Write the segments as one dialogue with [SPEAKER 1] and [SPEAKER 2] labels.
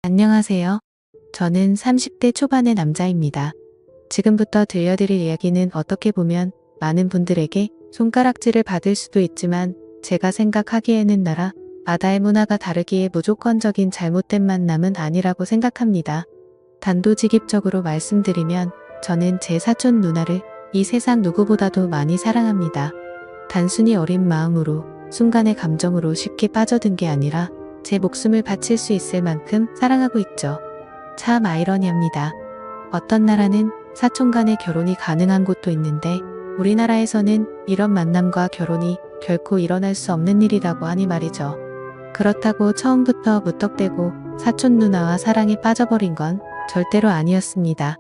[SPEAKER 1] 안녕하세요. 저는 30대 초반의 남자입니다. 지금부터 들려드릴 이야기는 어떻게 보면 많은 분들에게 손가락질을 받을 수도 있지만 제가 생각하기에는 나라, 바다의 문화가 다르기에 무조건적인 잘못된 만남은 아니라고 생각합니다. 단도직입적으로 말씀드리면 저는 제 사촌 누나를 이 세상 누구보다도 많이 사랑합니다. 단순히 어린 마음으로 순간의 감정으로 쉽게 빠져든 게 아니라 제 목숨을 바칠 수 있을 만큼 사랑하고 있죠. 참 아이러니합니다. 어떤 나라는 사촌 간의 결혼이 가능한 곳도 있는데 우리나라에서는 이런 만남과 결혼이 결코 일어날 수 없는 일이라고 하니 말이죠. 그렇다고 처음부터 무턱대고 사촌 누나와 사랑에 빠져버린 건 절대로 아니었습니다.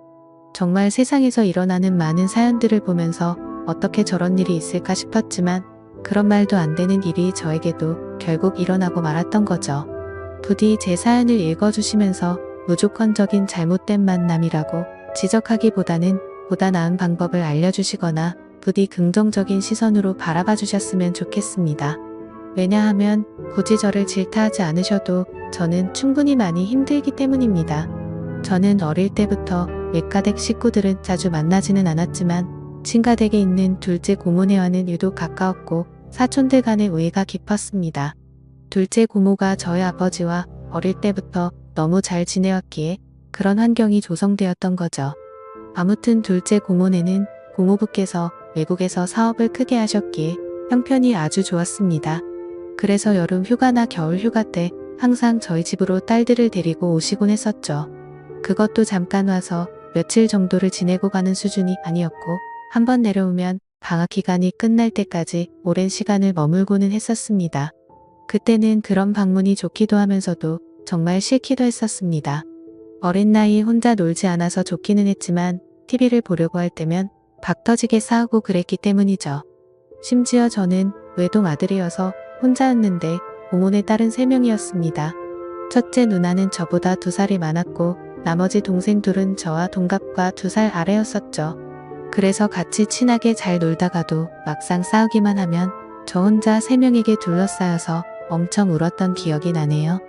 [SPEAKER 1] 정말 세상에서 일어나는 많은 사연들을 보면서 어떻게 저런 일이 있을까 싶었지만 그런 말도 안 되는 일이 저에게도 결국 일어나고 말았던 거죠. 부디 제 사연을 읽어주시면서 무조건적인 잘못된 만남이라고 지적하기보다는 보다 나은 방법을 알려주시거나 부디 긍정적인 시선으로 바라봐 주셨으면 좋겠습니다. 왜냐하면 굳이 저를 질타하지 않으셔도 저는 충분히 많이 힘들기 때문입니다. 저는 어릴 때부터 외가댁 식구들은 자주 만나지는 않았지만 친가댁에 있는 둘째 고모네와는 유독 가까웠고 사촌들 간의 우애가 깊었습니다. 둘째 고모가 저희 아버지와 어릴 때부터 너무 잘 지내왔기에 그런 환경이 조성되었던 거죠. 아무튼 둘째 고모네는 고모부께서 외국에서 사업을 크게 하셨기에 형편이 아주 좋았습니다. 그래서 여름 휴가나 겨울 휴가 때 항상 저희 집으로 딸들을 데리고 오시곤 했었죠. 그것도 잠깐 와서 며칠 정도를 지내고 가는 수준이 아니었고 한번 내려오면 방학 기간이 끝날 때까지 오랜 시간을 머물고는 했었습니다. 그때는 그런 방문이 좋기도 하면서도 정말 싫기도 했었습니다. 어린 나이에 혼자 놀지 않아서 좋기는 했지만 TV를 보려고 할 때면 박터지게 싸우고 그랬기 때문이죠. 심지어 저는 외동 아들이어서 혼자였는데 고모네 딸은 3명이었습니다. 첫째 누나는 저보다 2살이 많았고 나머지 동생 둘은 저와 동갑과 2살 아래였었죠. 그래서 같이 친하게 잘 놀다가도 막상 싸우기만 하면 저 혼자 3명에게 둘러싸여서 엄청 울었던 기억이 나네요.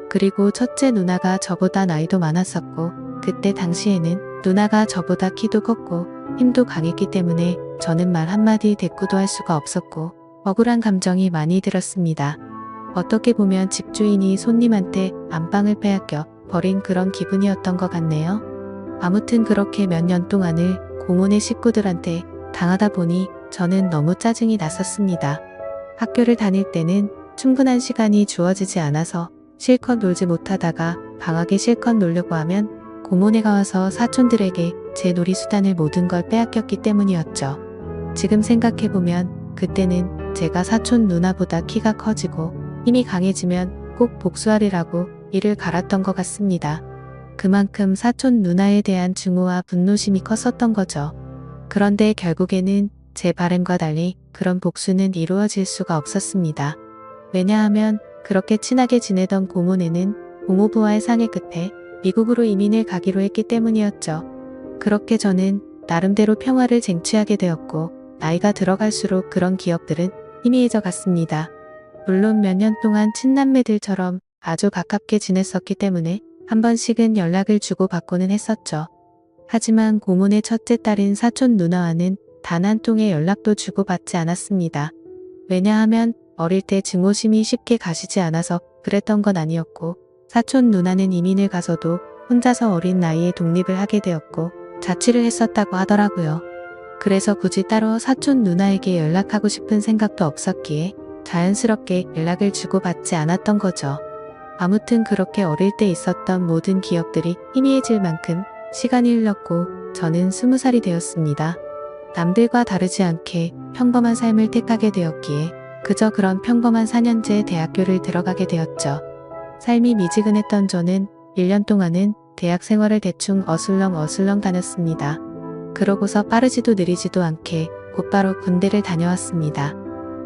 [SPEAKER 1] 그리고 첫째 누나가 저보다 나이도 많았었고 그때 당시에는 누나가 저보다 키도 컸고 힘도 강했기 때문에 저는 말 한마디 대꾸도 할 수가 없었고 억울한 감정이 많이 들었습니다. 어떻게 보면 집주인이 손님한테 안방을 빼앗겨 버린 그런 기분이었던 것 같네요. 아무튼 그렇게 몇 년 동안을 고모네 식구들한테 당하다 보니 저는 너무 짜증이 났었습니다. 학교를 다닐 때는 충분한 시간이 주어지지 않아서 실컷 놀지 못하다가 방학에 실컷 놀려고 하면 고모네가 와서 사촌들에게 제 놀이수단을 모든 걸 빼앗겼기 때문이었죠. 지금 생각해보면 그때는 제가 사촌 누나보다 키가 커지고 힘이 강해지면 꼭 복수하리라고 이를 갈았던 것 같습니다. 그만큼 사촌 누나에 대한 증오와 분노심이 컸었던 거죠. 그런데 결국에는 제 바람과 달리 그런 복수는 이루어질 수가 없었습니다. 왜냐하면 그렇게 친하게 지내던 고모네는 고모부와의 상의 끝에 미국으로 이민을 가기로 했기 때문이었죠. 그렇게 저는 나름대로 평화를 쟁취하게 되었고 나이가 들어갈수록 그런 기억들은 희미해져 갔습니다. 물론 몇 년 동안 친남매들처럼 아주 가깝게 지냈었기 때문에 한 번씩은 연락을 주고받고는 했었죠. 하지만 고모네 첫째 딸인 사촌 누나와는 단 한 통의 연락도 주고받지 않았습니다. 왜냐하면 어릴 때 증오심이 쉽게 가시지 않아서 그랬던 건 아니었고 사촌 누나는 이민을 가서도 혼자서 어린 나이에 독립을 하게 되었고 자취를 했었다고 하더라고요. 그래서 굳이 따로 사촌 누나에게 연락하고 싶은 생각도 없었기에 자연스럽게 연락을 주고받지 않았던 거죠. 아무튼 그렇게 어릴 때 있었던 모든 기억들이 희미해질 만큼 시간이 흘렀고 저는 20살이 되었습니다. 남들과 다르지 않게 평범한 삶을 택하게 되었기에 그저 그런 평범한 4년제 대학교를 들어가게 되었죠. 삶이 미지근했던 저는 1년 동안은 대학 생활을 대충 어슬렁 다녔습니다. 그러고서 빠르지도 느리지도 않게 곧바로 군대를 다녀왔습니다.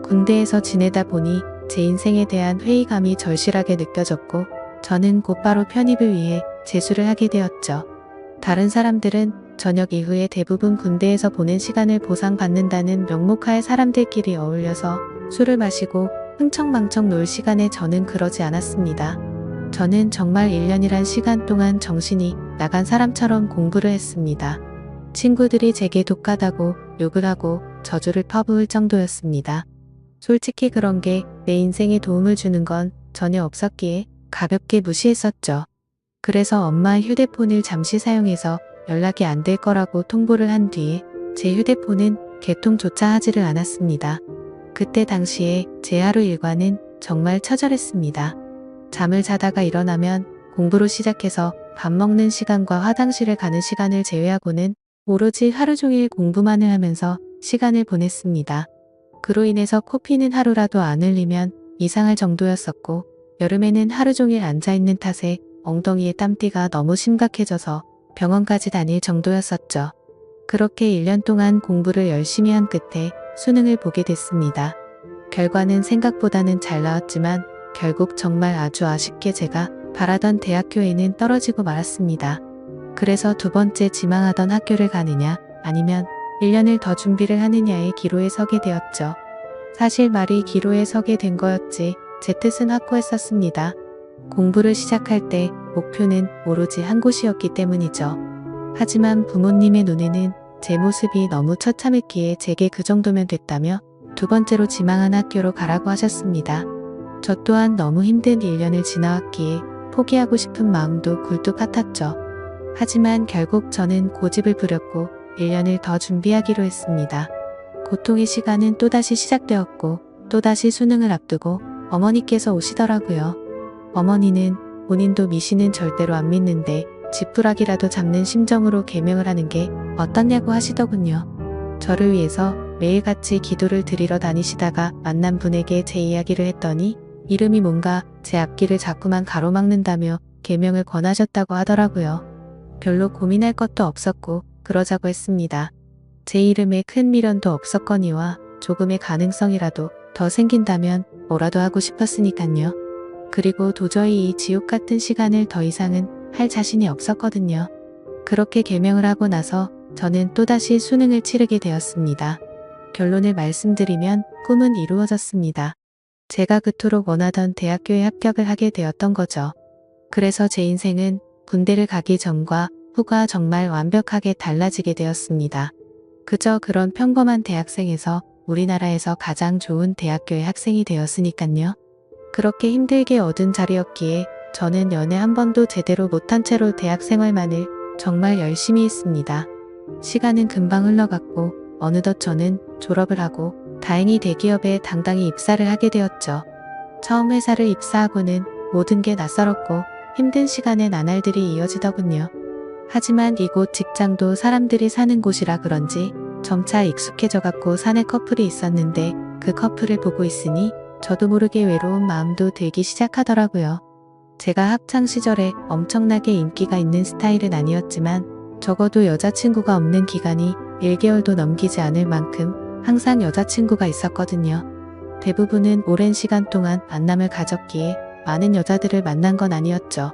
[SPEAKER 1] 군대에서 지내다 보니 제 인생에 대한 회의감이 절실하게 느껴졌고 저는 곧바로 편입을 위해 재수를 하게 되었죠. 다른 사람들은 저녁 이후에 대부분 군대에서 보낸 시간을 보상받는다는 명목하에 사람들끼리 어울려서 술을 마시고 흥청망청 놀 시간에 저는 그러지 않았습니다. 저는 정말 1년이란 시간 동안 정신이 나간 사람처럼 공부를 했습니다. 친구들이 제게 독하다고 욕을 하고 저주를 퍼부을 정도였습니다. 솔직히 그런 게 내 인생에 도움을 주는 건 전혀 없었기에 가볍게 무시했었죠. 그래서 엄마 휴대폰을 잠시 사용해서 연락이 안 될 거라고 통보를 한 뒤에 제 휴대폰은 개통조차 하지를 않았습니다. 그때 당시에 제 하루 일과는 정말 처절했습니다. 잠을 자다가 일어나면 공부로 시작해서 밥 먹는 시간과 화장실을 가는 시간을 제외하고는 오로지 하루 종일 공부만을 하면서 시간을 보냈습니다. 그로 인해서 코피는 하루라도 안 흘리면 이상할 정도였었고, 여름에는 하루 종일 앉아있는 탓에 엉덩이에 땀띠가 너무 심각해져서 병원까지 다닐 정도였었죠. 그렇게 1년 동안 공부를 열심히 한 끝에 수능을 보게 됐습니다. 결과는 생각보다는 잘 나왔지만 결국 정말 아주 아쉽게 제가 바라던 대학교에는 떨어지고 말았습니다. 그래서 두 번째 지망하던 학교를 가느냐 아니면 1년을 더 준비를 하느냐의 기로에 서게 되었죠. 사실 말이 기로에 서게 된 거였지 제 뜻은 확고했었습니다. 공부를 시작할 때 목표는 오로지 한 곳이었기 때문이죠. 하지만 부모님의 눈에는 제 모습이 너무 처참했기에 제게 그 정도면 됐다며 두 번째로 지망한 학교로 가라고 하셨습니다. 저 또한 너무 힘든 1년을 지나왔기에 포기하고 싶은 마음도 굴뚝 같았죠. 하지만 결국 저는 고집을 부렸고 1년을 더 준비하기로 했습니다. 고통의 시간은 또다시 시작되었고 또다시 수능을 앞두고 어머니께서 오시더라고요. 어머니는 본인도 미신은 절대로 안 믿는데 지푸라기라도 잡는 심정으로 계명을 하는 게 어떻냐고 하시더군요. 저를 위해서 매일같이 기도를 드리러 다니시다가 만난 분에게 제 이야기를 했더니 이름이 뭔가 제 앞길을 자꾸만 가로막는다며 계명을 권하셨다고 하더라고요. 별로 고민할 것도 없었고 그러자고 했습니다. 제 이름에 큰 미련도 없었거니와 조금의 가능성이라도 더 생긴다면 뭐라도 하고 싶었으니깐요. 그리고 도저히 이 지옥 같은 시간을 더 이상은 할 자신이 없었거든요. 그렇게 계명을 하고 나서 저는 또다시 수능을 치르게 되었습니다. 결론을 말씀드리면 꿈은 이루어졌습니다. 제가 그토록 원하던 대학교에 합격을 하게 되었던 거죠. 그래서 제 인생은 군대를 가기 전과 후가 정말 완벽하게 달라지게 되었습니다. 그저 그런 평범한 대학생에서 우리나라에서 가장 좋은 대학교의 학생이 되었으니깐요. 그렇게 힘들게 얻은 자리였기에 저는 연애 한 번도 제대로 못한 채로 대학 생활만을 정말 열심히 했습니다. 시간은 금방 흘러갔고 어느덧 저는 졸업을 하고 다행히 대기업에 당당히 입사를 하게 되었죠. 처음 회사를 입사하고는 모든 게 낯설었고 힘든 시간의 나날들이 이어지더군요. 하지만 이곳 직장도 사람들이 사는 곳이라 그런지 점차 익숙해져갖고 사내 커플이 있었는데 그 커플을 보고 있으니 저도 모르게 외로운 마음도 들기 시작하더라고요. 제가 학창시절에 엄청나게 인기가 있는 스타일은 아니었지만 적어도 여자친구가 없는 기간이 1개월도 넘기지 않을 만큼 항상 여자친구가 있었거든요. 대부분은 오랜 시간 동안 만남을 가졌기에 많은 여자들을 만난 건 아니었죠.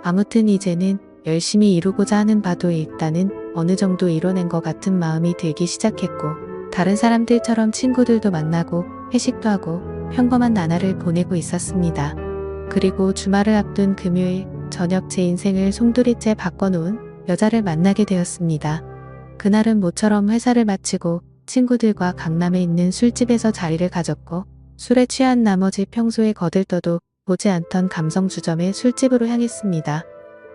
[SPEAKER 1] 아무튼 이제는 열심히 이루고자 하는 바도 일단은 어느 정도 이뤄낸 것 같은 마음이 들기 시작했고 다른 사람들처럼 친구들도 만나고 회식도 하고 평범한 나날을 보내고 있었습니다. 그리고 주말을 앞둔 금요일 저녁 제 인생을 송두리째 바꿔놓은 여자를 만나게 되었습니다. 그날은 모처럼 회사를 마치고 친구들과 강남에 있는 술집에서 자리를 가졌고 술에 취한 나머지 평소에 거들떠도 보지 않던 감성 주점의 술집으로 향했습니다.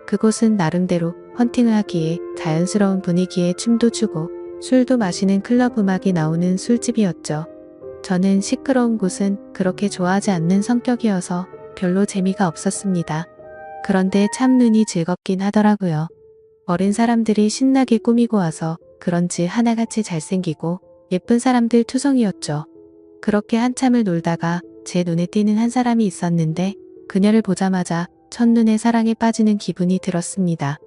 [SPEAKER 1] 그곳은 나름대로 헌팅을 하기에 자연스러운 분위기에 춤도 추고 술도 마시는 클럽 음악이 나오는 술집이었죠. 저는 시끄러운 곳은 그렇게 좋아하지 않는 성격이어서 별로 재미가 없었습니다. 그런데 참 눈이 즐겁긴 하더라고요. 어린 사람들이 신나게 꾸미고 와서 그런지 하나같이 잘생기고 예쁜 사람들 투성이었죠. 그렇게 한참을 놀다가 제 눈에 띄는 한 사람이 있었는데 그녀를 보자마자 첫눈에 사랑에 빠지는 기분이 들었습니다.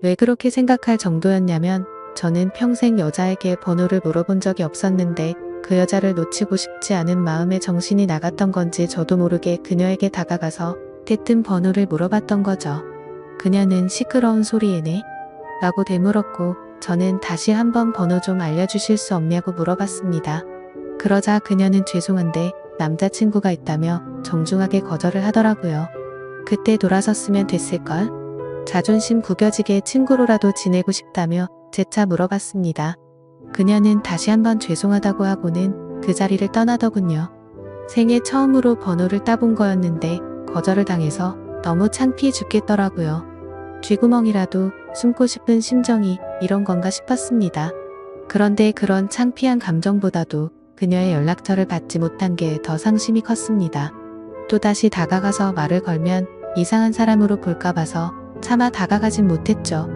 [SPEAKER 1] 왜 그렇게 생각할 정도였냐면 저는 평생 여자에게 번호를 물어본 적이 없었는데 그 여자를 놓치고 싶지 않은 마음에 정신이 나갔던 건지 저도 모르게 그녀에게 다가가서 대뜸 번호를 물어봤던 거죠. 그녀는 시끄러운 소리에 네? 라고 되물었고 저는 다시 한번 번호 좀 알려주실 수 없냐고 물어봤습니다. 그러자 그녀는 죄송한데 남자친구가 있다며 정중하게 거절을 하더라고요. 그때 돌아섰으면 됐을걸? 자존심 구겨지게 친구로라도 지내고 싶다며 재차 물어봤습니다. 그녀는 다시 한번 죄송하다고 하고는 그 자리를 떠나더군요. 생애 처음으로 번호를 따본 거였는데 거절을 당해서 너무 창피해 죽겠더라고요. 쥐구멍이라도 숨고 싶은 심정이 이런 건가 싶었습니다. 그런데 그런 창피한 감정보다도 그녀의 연락처를 받지 못한 게 더 상심이 컸습니다. 또다시 다가가서 말을 걸면 이상한 사람으로 볼까 봐서 차마 다가가진 못했죠.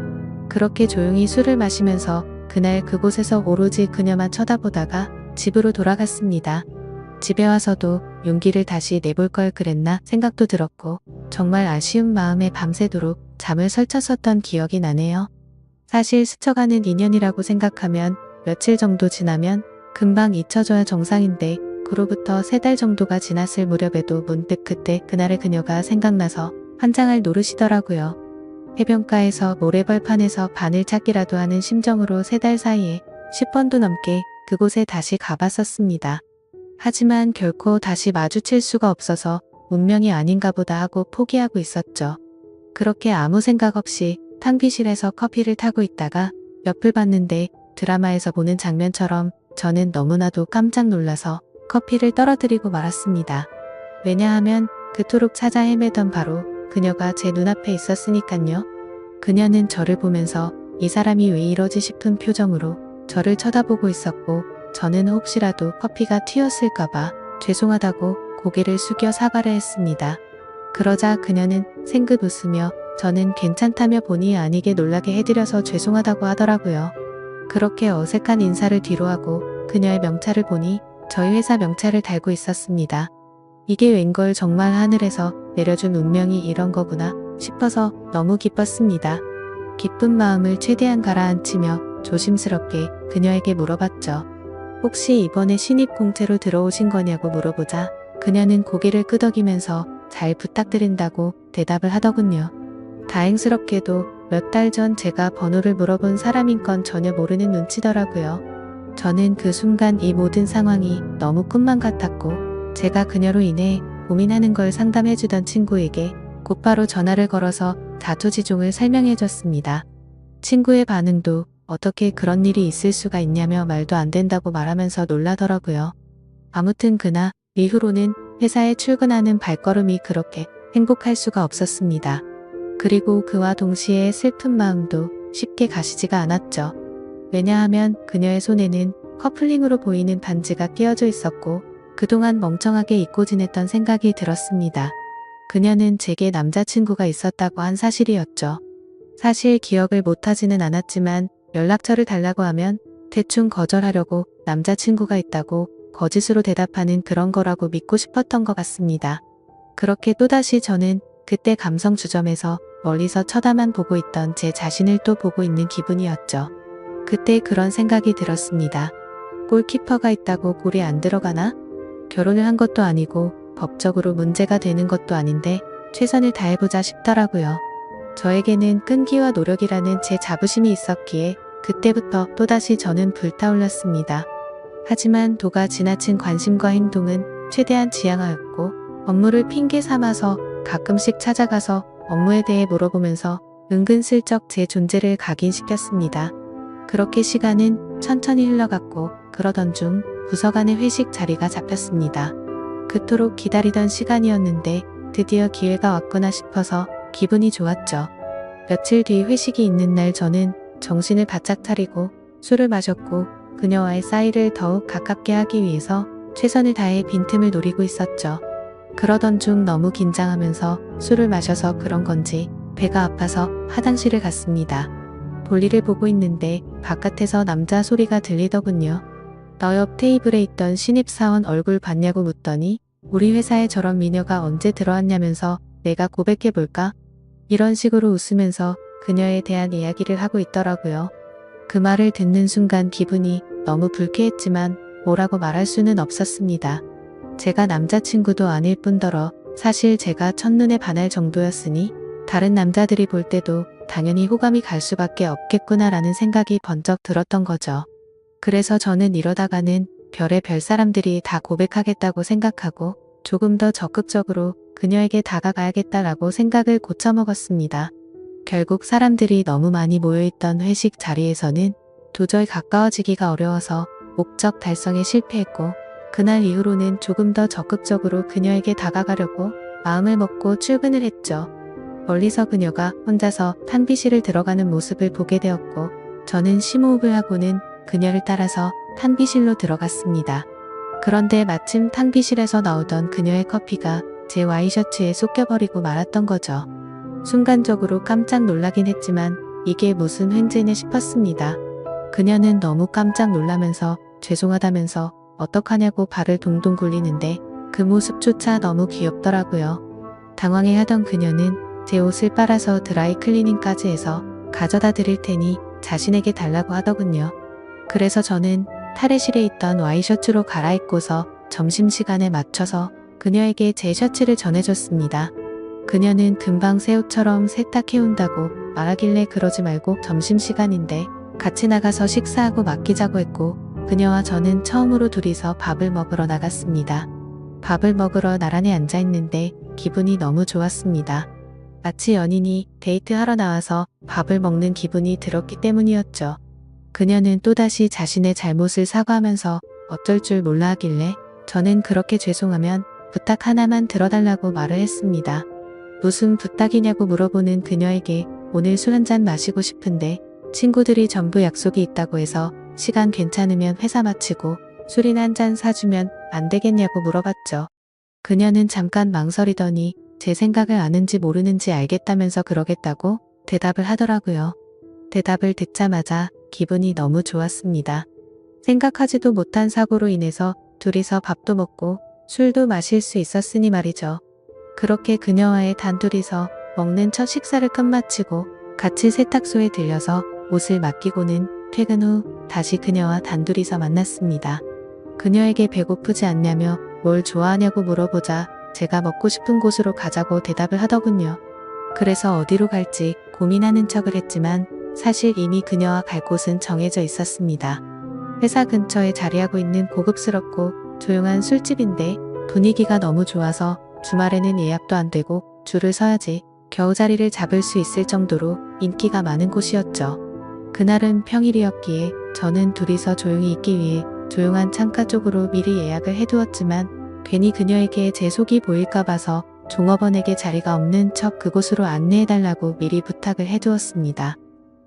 [SPEAKER 1] 그렇게 조용히 술을 마시면서 그날 그곳에서 오로지 그녀만 쳐다보다가 집으로 돌아갔습니다. 집에 와서도 용기를 다시 내볼 걸 그랬나 생각도 들었고 정말 아쉬운 마음에 밤새도록 잠을 설쳤었던 기억이 나네요. 사실 스쳐가는 인연이라고 생각하면 며칠 정도 지나면 금방 잊혀져야 정상인데 그로부터 3달 정도가 지났을 무렵에도 문득 그때 그날의 그녀가 생각나서 환장할 노릇이더라고요. 해변가에서 모래벌판에서 바늘 찾기라도 하는 심정으로 3달 사이에 10번도 넘게 그곳에 다시 가봤었습니다. 하지만 결코 다시 마주칠 수가 없어서 운명이 아닌가 보다 하고 포기하고 있었죠. 그렇게 아무 생각 없이 탕비실에서 커피를 타고 있다가 옆을 봤는데 드라마에서 보는 장면처럼 저는 너무나도 깜짝 놀라서 커피를 떨어뜨리고 말았습니다. 왜냐하면 그토록 찾아 헤매던 바로 그녀가 제 눈앞에 있었으니깐요. 그녀는 저를 보면서 이 사람이 왜 이러지 싶은 표정으로 저를 쳐다보고 있었고 저는 혹시라도 커피가 튀었을까봐 죄송하다고 고개를 숙여 사과를 했습니다. 그러자 그녀는 생긋 웃으며 저는 괜찮다며 본의 아니게 놀라게 해드려서 죄송하다고 하더라고요. 그렇게 어색한 인사를 뒤로하고 그녀의 명찰을 보니 저희 회사 명찰을 달고 있었습니다. 이게 웬걸 정말 하늘에서 내려준 운명이 이런 거구나 싶어서 너무 기뻤습니다. 기쁜 마음을 최대한 가라앉히며 조심스럽게 그녀에게 물어봤죠. 혹시 이번에 신입 공채로 들어오신 거냐고 물어보자 그녀는 고개를 끄덕이면서 잘 부탁드린다고 대답을 하더군요. 다행스럽게도 몇 달 전 제가 번호를 물어본 사람인 건 전혀 모르는 눈치더라고요. 저는 그 순간 이 모든 상황이 너무 꿈만 같았고 제가 그녀로 인해 고민하는 걸 상담해주던 친구에게 곧바로 전화를 걸어서 자초지종을 설명해줬습니다. 친구의 반응도 어떻게 그런 일이 있을 수가 있냐며 말도 안 된다고 말하면서 놀라더라고요. 아무튼 그날 이후로는 회사에 출근하는 발걸음이 그렇게 행복할 수가 없었습니다. 그리고 그와 동시에 슬픈 마음도 쉽게 가시지가 않았죠. 왜냐하면 그녀의 손에는 커플링으로 보이는 반지가 끼어져 있었고 그동안 멍청하게 잊고 지냈던 생각이 들었습니다. 그녀는 제게 남자친구가 있었다고 한 사실이었죠. 사실 기억을 못하지는 않았지만 연락처를 달라고 하면 대충 거절하려고 남자친구가 있다고 거짓으로 대답하는 그런 거라고 믿고 싶었던 것 같습니다. 그렇게 또다시 저는 그때 감성 주점에서 멀리서 쳐다만 보고 있던 제 자신을 또 보고 있는 기분이었죠. 그때 그런 생각이 들었습니다. 골키퍼가 있다고 골이 안 들어가나? 결혼을 한 것도 아니고 법적으로 문제가 되는 것도 아닌데 최선을 다해보자 싶더라고요. 저에게는 끈기와 노력이라는 제 자부심이 있었기에 그때부터 또다시 저는 불타올랐습니다. 하지만 도가 지나친 관심과 행동은 최대한 지양하였고 업무를 핑계 삼아서 가끔씩 찾아가서 업무에 대해 물어보면서 은근슬쩍 제 존재를 각인시켰습니다. 그렇게 시간은 천천히 흘러갔고 그러던 중 부서 간의 회식 자리가 잡혔습니다. 그토록 기다리던 시간이었는데 드디어 기회가 왔구나 싶어서 기분이 좋았죠. 며칠 뒤 회식이 있는 날 저는 정신을 바짝 차리고 술을 마셨고 그녀와의 사이를 더욱 가깝게 하기 위해서 최선을 다해 빈틈을 노리고 있었죠. 그러던 중 너무 긴장하면서 술을 마셔서 그런 건지 배가 아파서 화장실을 갔습니다. 볼일을 보고 있는데 바깥에서 남자 소리가 들리더군요. 너 옆 테이블에 있던 신입사원 얼굴 봤냐고 묻더니 우리 회사에 저런 미녀가 언제 들어왔냐면서 내가 고백해볼까? 이런 식으로 웃으면서 그녀에 대한 이야기를 하고 있더라고요. 그 말을 듣는 순간 기분이 너무 불쾌했지만 뭐라고 말할 수는 없었습니다. 제가 남자친구도 아닐 뿐더러 사실 제가 첫눈에 반할 정도였으니 다른 남자들이 볼 때도 당연히 호감이 갈 수밖에 없겠구나라는 생각이 번쩍 들었던 거죠. 그래서 저는 이러다가는 별의 별 사람들이 다 고백하겠다고 생각하고 조금 더 적극적으로 그녀에게 다가가야겠다라고 생각을 고쳐먹었습니다. 결국 사람들이 너무 많이 모여있던 회식 자리에서는 도저히 가까워지기가 어려워서 목적 달성에 실패했고, 그날 이후로는 조금 더 적극적으로 그녀에게 다가가려고 마음을 먹고 출근을 했죠. 멀리서 그녀가 혼자서 탕비실을 들어가는 모습을 보게 되었고, 저는 심호흡을 하고는 그녀를 따라서 탕비실로 들어갔습니다. 그런데 마침 탕비실에서 나오던 그녀의 커피가 제 와이셔츠에 쏟겨버리고 말았던 거죠. 순간적으로 깜짝 놀라긴 했지만 이게 무슨 횡재냐 싶었습니다. 그녀는 너무 깜짝 놀라면서 죄송하다면서 어떡하냐고 발을 동동 굴리는데 그 모습조차 너무 귀엽더라고요. 당황해하던 그녀는 제 옷을 빨아서 드라이 클리닝까지 해서 가져다 드릴 테니 자신에게 달라고 하더군요. 그래서 저는 탈의실에 있던 와이셔츠로 갈아입고서 점심시간에 맞춰서 그녀에게 제 셔츠를 전해줬습니다. 그녀는 금방 새 옷처럼 세탁해온다고 말하길래 그러지 말고 점심시간인데 같이 나가서 식사하고 맡기자고 했고, 그녀와 저는 처음으로 둘이서 밥을 먹으러 나갔습니다. 밥을 먹으러 나란히 앉아있는데 기분이 너무 좋았습니다. 마치 연인이 데이트하러 나와서 밥을 먹는 기분이 들었기 때문이었죠. 그녀는 또다시 자신의 잘못을 사과하면서 어쩔 줄 몰라 하길래 저는 그렇게 죄송하면 부탁 하나만 들어달라고 말을 했습니다. 무슨 부탁이냐고 물어보는 그녀에게 오늘 술 한잔 마시고 싶은데 친구들이 전부 약속이 있다고 해서 시간 괜찮으면 회사 마치고 술이나 한잔 사주면 안 되겠냐고 물어봤죠. 그녀는 잠깐 망설이더니 제 생각을 아는지 모르는지 알겠다면서 그러겠다고 대답을 하더라고요. 대답을 듣자마자 기분이 너무 좋았습니다. 생각하지도 못한 사고로 인해서 둘이서 밥도 먹고 술도 마실 수 있었으니 말이죠. 그렇게 그녀와의 단둘이서 먹는 첫 식사를 끝마치고 같이 세탁소에 들려서 옷을 맡기고는 퇴근 후 다시 그녀와 단둘이서 만났습니다. 그녀에게 배고프지 않냐며 뭘 좋아하냐고 물어보자 제가 먹고 싶은 곳으로 가자고 대답을 하더군요. 그래서 어디로 갈지 고민하는 척을 했지만 사실 이미 그녀와 갈 곳은 정해져 있었습니다. 회사 근처에 자리하고 있는 고급스럽고 조용한 술집인데 분위기가 너무 좋아서 주말에는 예약도 안 되고 줄을 서야지 겨우 자리를 잡을 수 있을 정도로 인기가 많은 곳이었죠. 그날은 평일이었기에 저는 둘이서 조용히 있기 위해 조용한 창가 쪽으로 미리 예약을 해두었지만 괜히 그녀에게 제 속이 보일까 봐서 종업원에게 자리가 없는 척 그곳으로 안내해달라고 미리 부탁을 해두었습니다.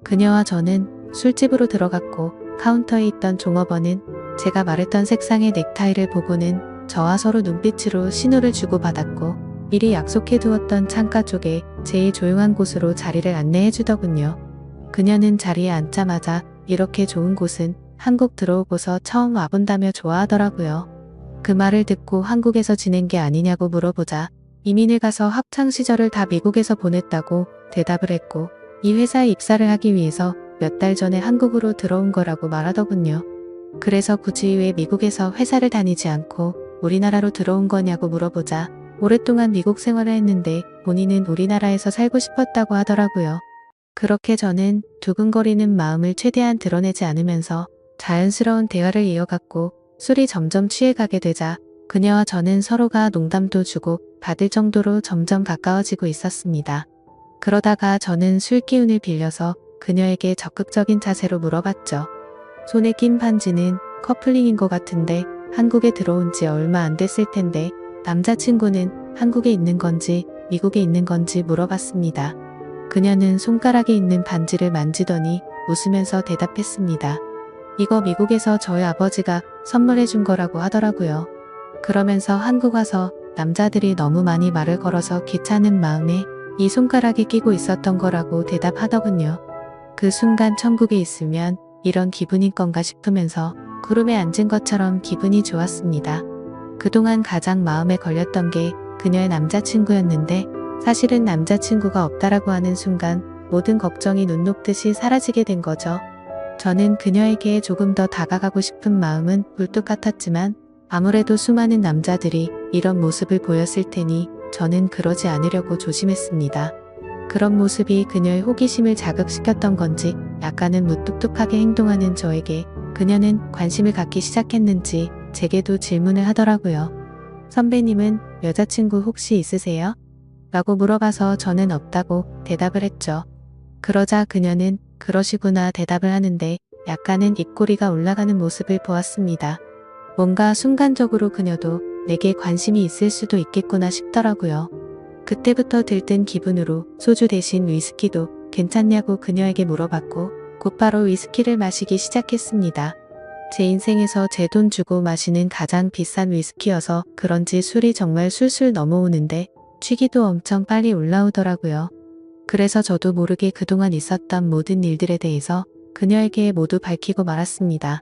[SPEAKER 1] 그녀와 저는 술집으로 들어갔고 카운터에 있던 종업원은 제가 말했던 색상의 넥타이를 보고는 저와 서로 눈빛으로 신호를 주고받았고 미리 약속해두었던 창가 쪽에 제일 조용한 곳으로 자리를 안내해주더군요. 그녀는 자리에 앉자마자 이렇게 좋은 곳은 한국 들어오고서 처음 와본다며 좋아하더라고요. 그 말을 듣고 한국에서 지낸 게 아니냐고 물어보자 이민을 가서 학창시절을 다 미국에서 보냈다고 대답을 했고 이 회사에 입사를 하기 위해서 몇 달 전에 한국으로 들어온 거라고 말하더군요. 그래서 굳이 왜 미국에서 회사를 다니지 않고 우리나라로 들어온 거냐고 물어보자 오랫동안 미국 생활을 했는데 본인은 우리나라에서 살고 싶었다고 하더라고요. 그렇게 저는 두근거리는 마음을 최대한 드러내지 않으면서 자연스러운 대화를 이어갔고 술이 점점 취해가게 되자 그녀와 저는 서로가 농담도 주고 받을 정도로 점점 가까워지고 있었습니다. 그러다가 저는 술 기운을 빌려서 그녀에게 적극적인 자세로 물어봤죠. 손에 낀 반지는 커플링인 것 같은데 한국에 들어온 지 얼마 안 됐을 텐데 남자친구는 한국에 있는 건지 미국에 있는 건지 물어봤습니다. 그녀는 손가락에 있는 반지를 만지더니 웃으면서 대답했습니다. 이거 미국에서 저희 아버지가 선물해 준 거라고 하더라고요. 그러면서 한국 와서 남자들이 너무 많이 말을 걸어서 귀찮은 마음에 이 손가락에 끼고 있었던 거라고 대답하더군요. 그 순간 천국에 있으면 이런 기분인 건가 싶으면서 구름에 앉은 것처럼 기분이 좋았습니다. 그동안 가장 마음에 걸렸던 게 그녀의 남자친구였는데 사실은 남자친구가 없다라고 하는 순간 모든 걱정이 눈 녹듯이 사라지게 된 거죠. 저는 그녀에게 조금 더 다가가고 싶은 마음은 굴뚝 같았지만 아무래도 수많은 남자들이 이런 모습을 보였을 테니 저는 그러지 않으려고 조심했습니다. 그런 모습이 그녀의 호기심을 자극시켰던 건지 약간은 무뚝뚝하게 행동하는 저에게 그녀는 관심을 갖기 시작했는지 제게도 질문을 하더라고요. 선배님은 여자친구 혹시 있으세요? 라고 물어봐서 저는 없다고 대답을 했죠. 그러자 그녀는 그러시구나 대답을 하는데 약간은 입꼬리가 올라가는 모습을 보았습니다. 뭔가 순간적으로 그녀도 내게 관심이 있을 수도 있겠구나 싶더라고요. 그때부터 들뜬 기분으로 소주 대신 위스키도 괜찮냐고 그녀에게 물어봤고 곧바로 위스키를 마시기 시작했습니다. 제 인생에서 제 돈 주고 마시는 가장 비싼 위스키여서 그런지 술이 정말 술술 넘어오는데 취기도 엄청 빨리 올라오더라고요. 그래서 저도 모르게 그동안 있었던 모든 일들에 대해서 그녀에게 모두 밝히고 말았습니다.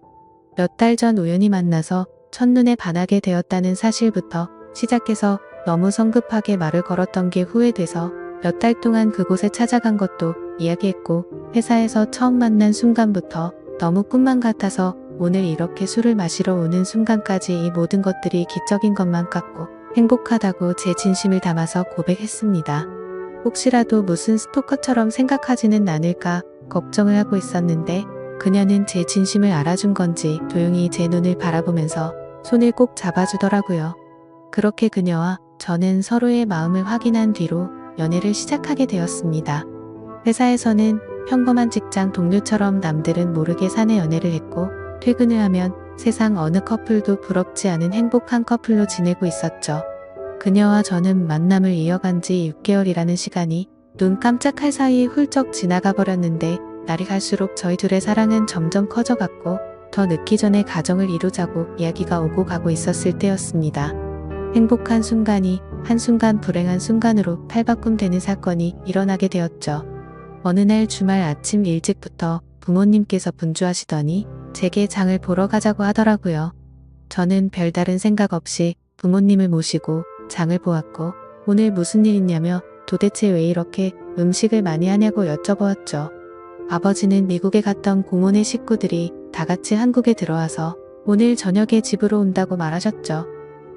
[SPEAKER 1] 몇 달 전 우연히 만나서 첫눈에 반하게 되었다는 사실부터 시작해서 너무 성급하게 말을 걸었던 게 후회돼서 몇 달 동안 그곳에 찾아간 것도 이야기했고 회사에서 처음 만난 순간부터 너무 꿈만 같아서 오늘 이렇게 술을 마시러 오는 순간까지 이 모든 것들이 기적인 것만 같고 행복하다고 제 진심을 담아서 고백했습니다. 혹시라도 무슨 스토커처럼 생각하지는 않을까 걱정을 하고 있었는데 그녀는 제 진심을 알아준 건지 조용히 제 눈을 바라보면서 손을 꼭 잡아주더라고요. 그렇게 그녀와 저는 서로의 마음을 확인한 뒤로 연애를 시작하게 되었습니다. 회사에서는 평범한 직장 동료처럼 남들은 모르게 사내 연애를 했고 퇴근을 하면 세상 어느 커플도 부럽지 않은 행복한 커플로 지내고 있었죠. 그녀와 저는 만남을 이어간 지 6개월이라는 시간이 눈 깜짝할 사이에 훌쩍 지나가 버렸는데 날이 갈수록 저희 둘의 사랑은 점점 커져갔고 더 늦기 전에 가정을 이루자고 이야기가 오고 가고 있었을 때였습니다. 행복한 순간이 한순간 불행한 순간으로 팔바꿈되는 사건이 일어나게 되었죠. 어느 날 주말 아침 일찍부터 부모님께서 분주하시더니 제게 장을 보러 가자고 하더라고요. 저는 별다른 생각 없이 부모님을 모시고 장을 보았고 오늘 무슨 일 있냐며 도대체 왜 이렇게 음식을 많이 하냐고 여쭤보았죠. 아버지는 미국에 갔던 고모네 식구들이 다 같이 한국에 들어와서 오늘 저녁에 집으로 온다고 말하셨죠.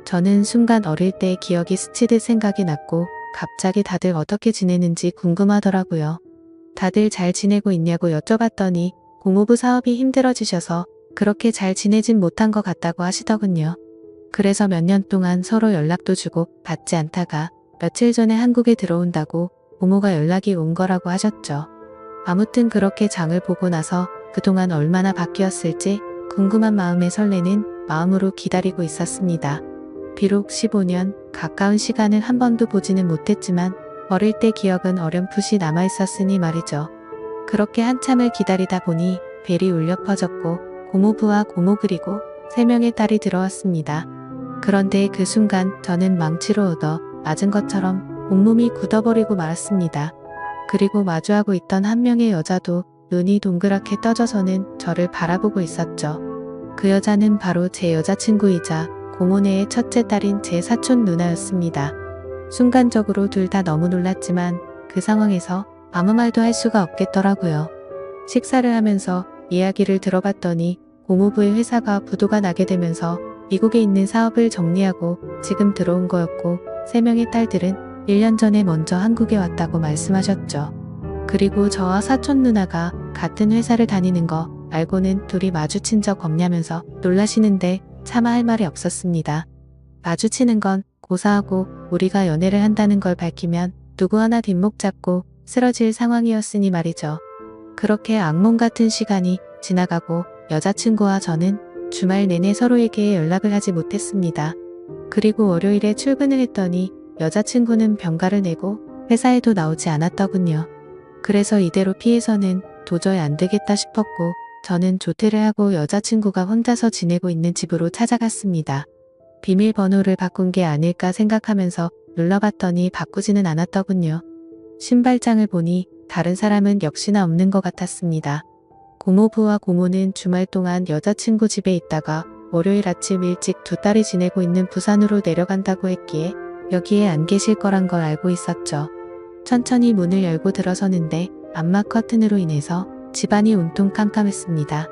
[SPEAKER 1] 저는 순간 어릴 때의 기억이 스치듯 생각이 났고 갑자기 다들 어떻게 지내는지 궁금하더라고요. 다들 잘 지내고 있냐고 여쭤봤더니 공무부 사업이 힘들어지셔서 그렇게 잘 지내진 못한 것 같다고 하시더군요. 그래서 몇 년 동안 서로 연락도 주고 받지 않다가 며칠 전에 한국에 들어온다고 고모가 연락이 온 거라고 하셨죠. 아무튼 그렇게 장을 보고 나서 그동안 얼마나 바뀌었을지 궁금한 마음에 설레는 마음으로 기다리고 있었습니다. 비록 15년 가까운 시간을 한 번도 보지는 못했지만 어릴 때 기억은 어렴풋이 남아있었으니 말이죠. 그렇게 한참을 기다리다 보니 벨이 울려 퍼졌고 고모부와 고모 그리고 3명의 딸이 들어왔습니다. 그런데 그 순간 저는 망치로 얻어 맞은 것처럼 온몸이 굳어버리고 말았습니다. 그리고 마주하고 있던 한 명의 여자도 눈이 동그랗게 떠져서는 저를 바라보고 있었죠. 그 여자는 바로 제 여자친구이자 고모네의 첫째 딸인 제 사촌 누나였습니다. 순간적으로 둘 다 너무 놀랐지만 그 상황에서 아무 말도 할 수가 없겠더라고요. 식사를 하면서 이야기를 들어봤더니 고모부의 회사가 부도가 나게 되면서 미국에 있는 사업을 정리하고 지금 들어온 거였고 3명의 딸들은 1년 전에 먼저 한국에 왔다고 말씀하셨죠. 그리고 저와 사촌 누나가 같은 회사를 다니는 거 알고는 둘이 마주친 적 없냐면서 놀라시는데 차마 할 말이 없었습니다. 마주치는 건 고사하고 우리가 연애를 한다는 걸 밝히면 누구 하나 뒷목 잡고 쓰러질 상황이었으니 말이죠. 그렇게 악몽 같은 시간이 지나가고 여자친구와 저는 주말 내내 서로에게 연락을 하지 못했습니다. 그리고 월요일에 출근을 했더니 여자친구는 병가를 내고 회사에도 나오지 않았더군요. 그래서 이대로 피해서는 도저히 안 되겠다 싶었고 저는 조퇴를 하고 여자친구가 혼자서 지내고 있는 집으로 찾아갔습니다. 비밀번호를 바꾼 게 아닐까 생각하면서 눌러봤더니 바꾸지는 않았더군요. 신발장을 보니 다른 사람은 역시나 없는 것 같았습니다. 고모부와 고모는 주말 동안 여자친구 집에 있다가 월요일 아침 일찍 두 딸이 지내고 있는 부산으로 내려간다고 했기에 여기에 안 계실 거란 걸 알고 있었죠. 천천히 문을 열고 들어서는데 암막 커튼으로 인해서 집안이 온통 깜깜했습니다.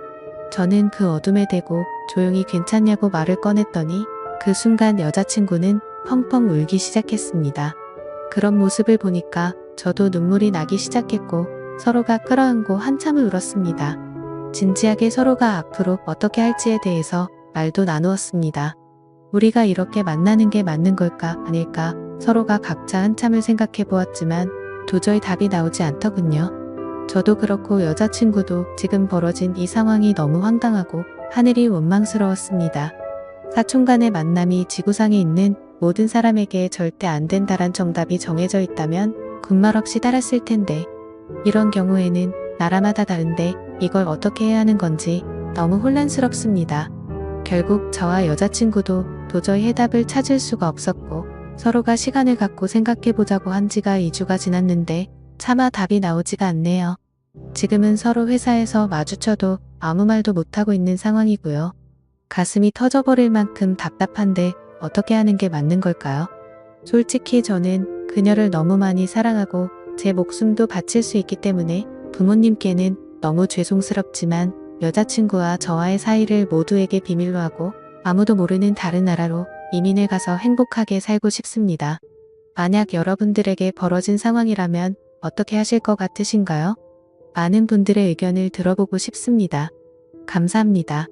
[SPEAKER 1] 저는 그 어둠에 대고 조용히 괜찮냐고 말을 꺼냈더니 그 순간 여자친구는 펑펑 울기 시작했습니다. 그런 모습을 보니까 저도 눈물이 나기 시작했고 서로가 끌어안고 한참을 울었습니다. 진지하게 서로가 앞으로 어떻게 할지에 대해서 말도 나누었습니다. 우리가 이렇게 만나는 게 맞는 걸까 아닐까 서로가 각자 한참을 생각해 보았지만 도저히 답이 나오지 않더군요. 저도 그렇고 여자친구도 지금 벌어진 이 상황이 너무 황당하고 하늘이 원망스러웠습니다. 사촌 간의 만남이 지구상에 있는 모든 사람에게 절대 안 된다란 정답이 정해져 있다면 군말 없이 따랐을 텐데 이런 경우에는 나라마다 다른데 이걸 어떻게 해야 하는 건지 너무 혼란스럽습니다. 결국 저와 여자친구도 도저히 해답을 찾을 수가 없었고 서로가 시간을 갖고 생각해보자고 한 지가 2주가 지났는데 차마 답이 나오지가 않네요. 지금은 서로 회사에서 마주쳐도 아무 말도 못하고 있는 상황이고요. 가슴이 터져버릴 만큼 답답한데 어떻게 하는 게 맞는 걸까요? 솔직히 저는 그녀를 너무 많이 사랑하고 제 목숨도 바칠 수 있기 때문에 부모님께는 너무 죄송스럽지만 여자친구와 저와의 사이를 모두에게 비밀로 하고 아무도 모르는 다른 나라로 이민을 가서 행복하게 살고 싶습니다. 만약 여러분들에게 벌어진 상황이라면 어떻게 하실 것 같으신가요? 많은 분들의 의견을 들어보고 싶습니다. 감사합니다.